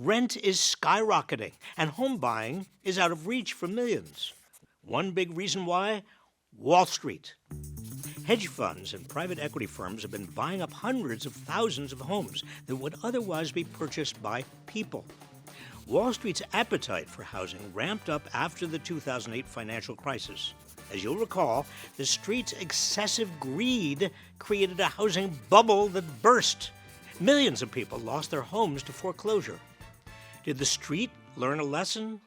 Rent is skyrocketing, and home buying is out of reach for millions. One big reason why? Wall Street. Hedge funds and private equity firms have been buying up hundreds of thousands of homes that would otherwise be purchased by people. Wall Street's appetite for housing ramped up after the 2008 financial crisis. As you'll recall, the street's excessive greed created a housing bubble that burst. Millions of people lost their homes to foreclosure. Did the street learn a lesson?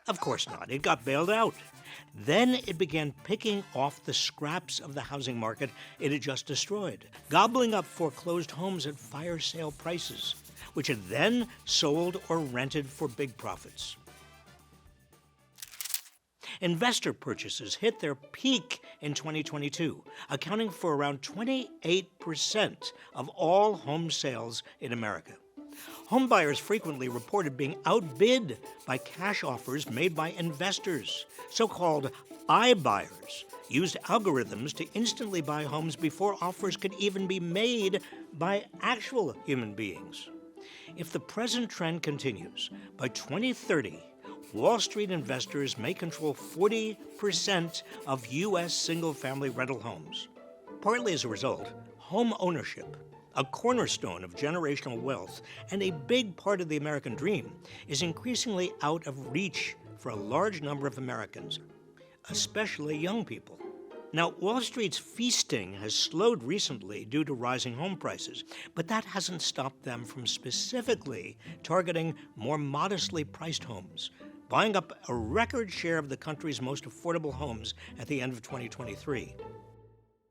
Of course not. It got bailed out. Then it began picking off the scraps of the housing market it had just destroyed, gobbling up foreclosed homes at fire sale prices, which it then sold or rented for big profits. Investor purchases hit their peak in 2022, accounting for around 28% of all home sales in America. Home buyers frequently reported being outbid by cash offers made by investors. So-called iBuyers used algorithms to instantly buy homes before offers could even be made by actual human beings. If the present trend continues, by 2030, Wall Street investors may control 40% of U.S. single-family rental homes. Partly as a result, home ownership, a cornerstone of generational wealth and a big part of the American dream, is increasingly out of reach for a large number of Americans, especially young people. Now, Wall Street's feasting has slowed recently due to rising home prices, but that hasn't stopped them from specifically targeting more modestly priced homes, buying up a record share of the country's most affordable homes at the end of 2023.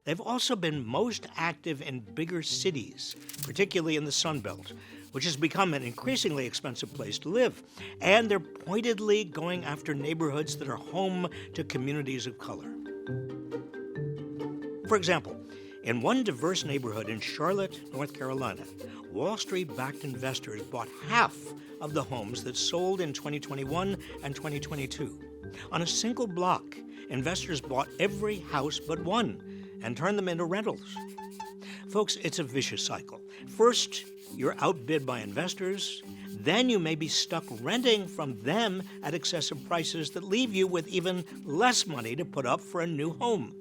They've also been most active in bigger cities, particularly in the Sun Belt, which has become an increasingly expensive place to live. And they're pointedly going after neighborhoods that are home to communities of color. For example, in one diverse neighborhood in Charlotte, North Carolina, Wall Street-backed investors bought half of the homes that sold in 2021 and 2022. On a single block, investors bought every house but one and turned them into rentals. Folks, it's a vicious cycle. First, you're outbid by investors. Then you may be stuck renting from them at excessive prices that leave you with even less money to put up for a new home.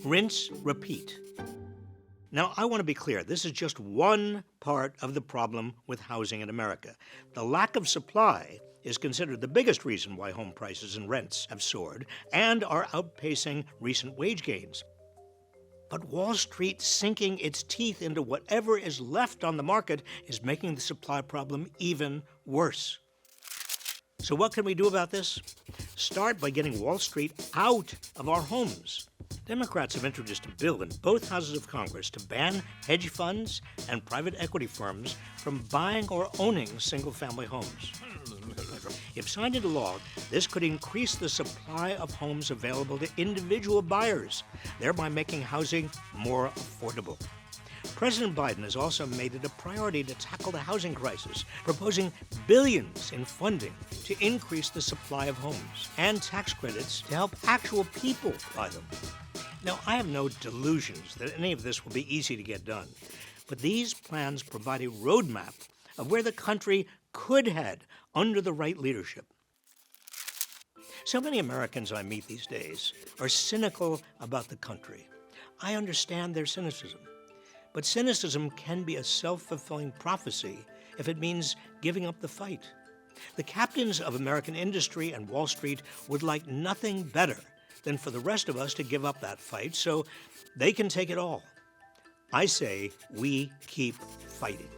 Rinse, repeat. Now, I want to be clear. This is just one part of the problem with housing in America. The lack of supply is considered the biggest reason why home prices and rents have soared and are outpacing recent wage gains. But Wall Street sinking its teeth into whatever is left on the market is making the supply problem even worse. So what can we do about this? Start by getting Wall Street out of our homes. Democrats have introduced a bill in both houses of Congress to ban hedge funds and private equity firms from buying or owning single-family homes. If signed into law, this could increase the supply of homes available to individual buyers, thereby making housing more affordable. President Biden has also made it a priority to tackle the housing crisis, proposing billions in funding to increase the supply of homes and tax credits to help actual people buy them. Now, I have no delusions that any of this will be easy to get done, but these plans provide a roadmap of where the country could head under the right leadership. So many Americans I meet these days are cynical about the country. I understand their cynicism, but cynicism can be a self-fulfilling prophecy if it means giving up the fight. The captains of American industry and Wall Street would like nothing better than for the rest of us to give up that fight so they can take it all. I say we keep fighting.